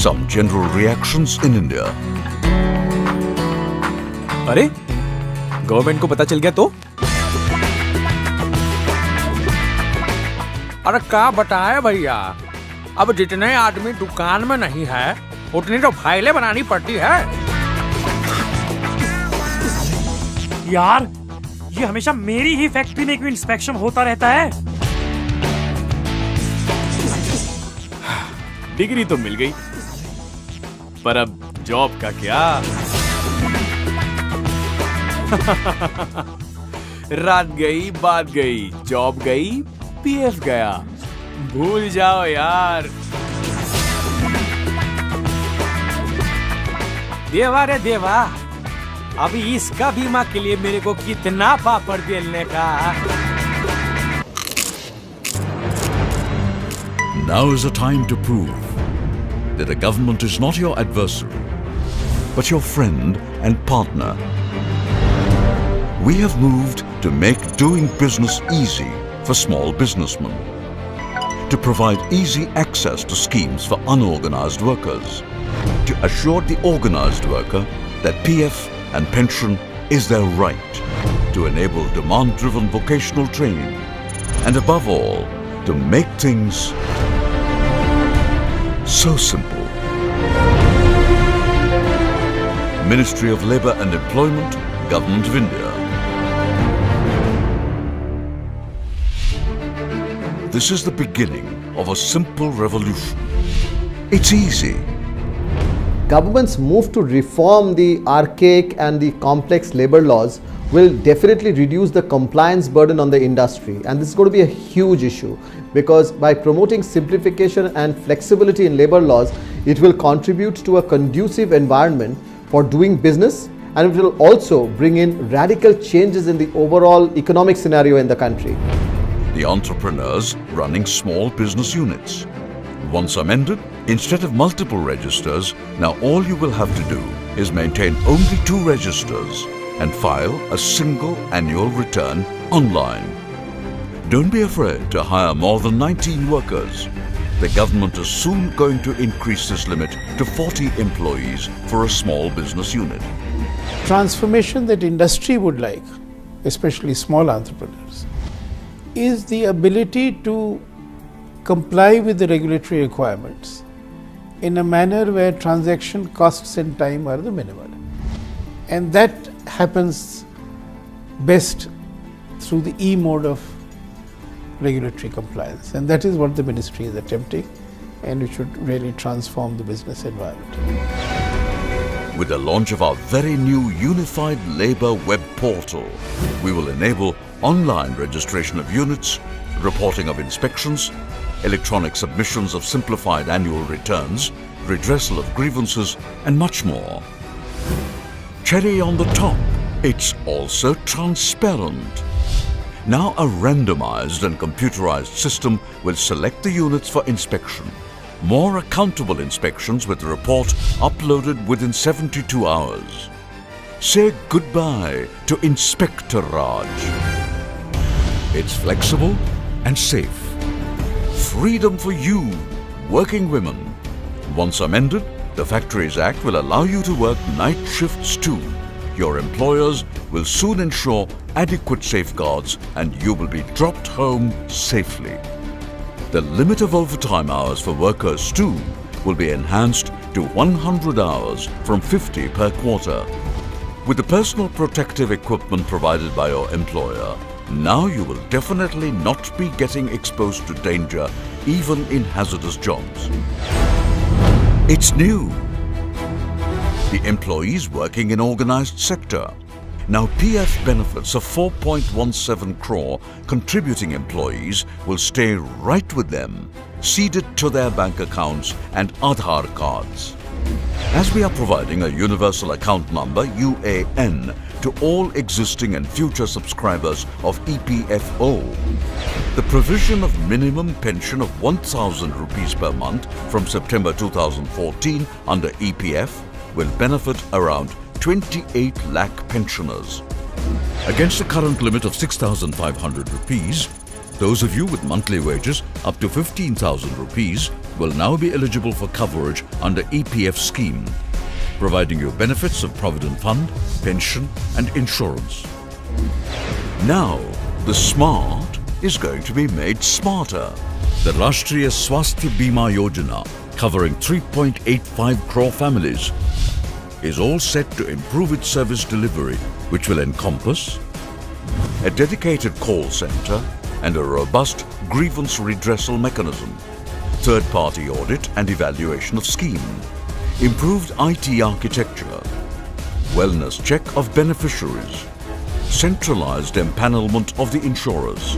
Some general reactions in India. अरे government को पता चल गया तो? अरे क्या बताए भैया, अब जितने आदमी दुकान में नहीं है उतनी तो फाइलें बनानी पड़ती है। यार ये हमेशा मेरी ही फैक्ट्री में क्यों इंस्पेक्शन होता रहता है? डिग्री तो मिल गई, पर अब जॉब का क्या? रात गई बात गई, जॉब गई पीएफ गया, भूल जाओ यार। देवा रे देवा, अभी इसका बीमा के लिए मेरे को कितना पापड़ बेलने का। Now is the time to prove that the government is not your adversary, but your friend and partner. We have moved to make doing business easy for small businessmen, to provide easy access to schemes for unorganized workers, to assure the organized worker that PF and pension is their right, to enable demand-driven vocational training, and above all, to make things so simple. Ministry of Labour and Employment, Government of India. This is the beginning of a simple revolution. It's easy. Government's move to reform the archaic and the complex labor laws will definitely reduce the compliance burden on the industry, and this is going to be a huge issue because by promoting simplification and flexibility in labor laws, it will contribute to a conducive environment for doing business, and it will also bring in radical changes in the overall economic scenario in the country. The entrepreneurs running small business units. Once amended, instead of multiple registers, now all you will have to do is maintain only 2 registers and file a single annual return online. Don't be afraid to hire more than 19 workers. The government is soon going to increase this limit to 40 employees for a small business unit. Transformation that industry would like, especially small entrepreneurs, is the ability to comply with the regulatory requirements in a manner where transaction costs and time are the minimal. And that happens best through the E mode of regulatory compliance, and that is what the ministry is attempting, and it should really transform the business environment. With the launch of our very new Unified Labour Web Portal, we will enable online registration of units, reporting of inspections, electronic submissions of simplified annual returns, redressal of grievances, and much more. Cherry on the top, it's also transparent. Now a randomized and computerized system will select the units for inspection. More accountable inspections with the report uploaded within 72 hours. Say goodbye to Inspector Raj. It's flexible and safe. Freedom for you, working women. Once amended, the Factories Act will allow you to work night shifts too. Your employers will soon ensure adequate safeguards and you will be dropped home safely. The limit of overtime hours for workers too will be enhanced to 100 hours from 50 per quarter. With the personal protective equipment provided by your employer, now you will definitely not be getting exposed to danger even in hazardous jobs. It's new. The employees working in organized sector. Now PF benefits of 4.17 crore contributing employees will stay right with them, seeded to their bank accounts and Aadhaar cards. As we are providing a universal account number UAN to all existing and future subscribers of EPFO, the provision of minimum pension of 1,000 rupees per month from September 2014 under EPF will benefit around 28 lakh pensioners. Against the current limit of 6,500 rupees, Those of you with monthly wages up to 15,000 rupees will now be eligible for coverage under EPF scheme, providing you benefits of Provident Fund, pension and insurance. Now, the smart is going to be made smarter. The Rashtriya Swasthya Bima Yojana, covering 3.85 crore families, is all set to improve its service delivery, which will encompass a dedicated call centre and a robust grievance redressal mechanism, third-party audit and evaluation of scheme, improved IT architecture, wellness check of beneficiaries, centralised empanelment of the insurers.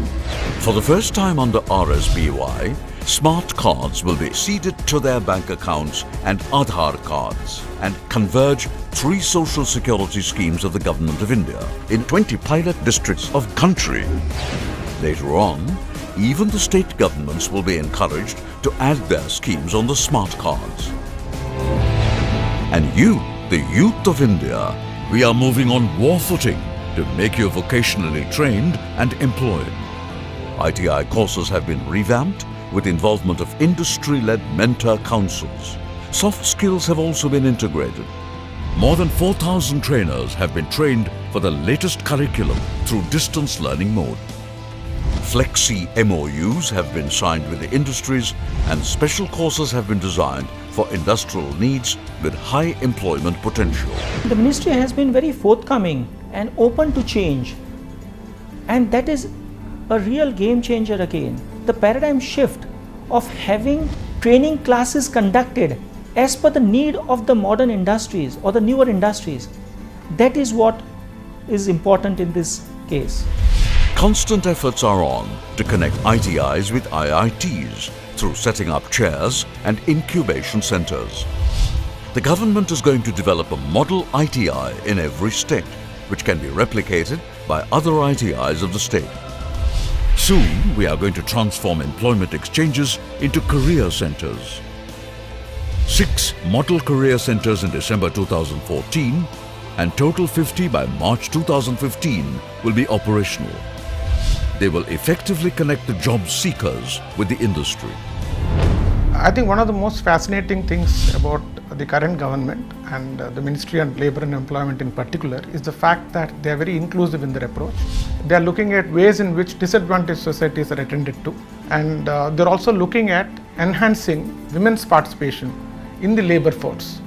For the first time under RSBY, smart cards will be seeded to their bank accounts and Aadhaar cards and converge 3 social security schemes of the Government of India in 20 pilot districts of country. Later on, even the state governments will be encouraged to add their schemes on the smart cards. And you, the youth of India, we are moving on war footing to make you vocationally trained and employed. ITI courses have been revamped with involvement of industry-led mentor councils. Soft skills have also been integrated. More than 4,000 trainers have been trained for the latest curriculum through distance learning mode. Flexi MOUs have been signed with the industries and special courses have been designed for industrial needs with high employment potential. The ministry has been very forthcoming and open to change, and that is a real game changer again. The paradigm shift of having training classes conducted as per the need of the modern industries or the newer industries, that is what is important in this case. Constant efforts are on to connect ITIs with IITs through setting up chairs and incubation centres. The government is going to develop a model ITI in every state, which can be replicated by other ITIs of the state. Soon, we are going to transform employment exchanges into career centres. 6 model career centres in December 2014 and total 50 by March 2015 will be operational. They will effectively connect the job seekers with the industry. I think one of the most fascinating things about the current government and the Ministry of Labour and Employment in particular is the fact that they are very inclusive in their approach. They are looking at ways in which disadvantaged societies are attended to, and they're also looking at enhancing women's participation in the labour force.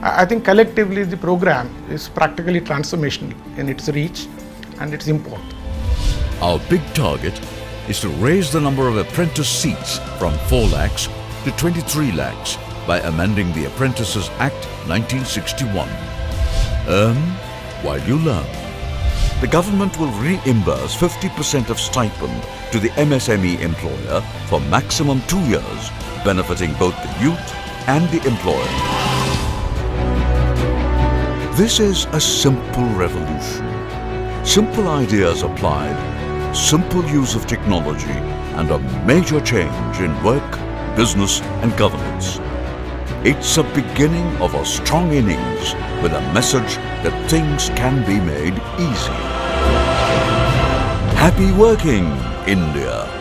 I think collectively the program is practically transformational in its reach and its import. Our big target is to raise the number of apprentice seats from 4 lakhs to 23 lakhs by amending the Apprentices Act 1961. Earn while you learn. The government will reimburse 50% of stipend to the MSME employer for maximum 2 years, benefiting both the youth and the employer. This is a simple revolution. Simple ideas applied, simple use of technology, and a major change in work, business and governance. It's a beginning of a strong innings with a message that things can be made easy. Happy working, India!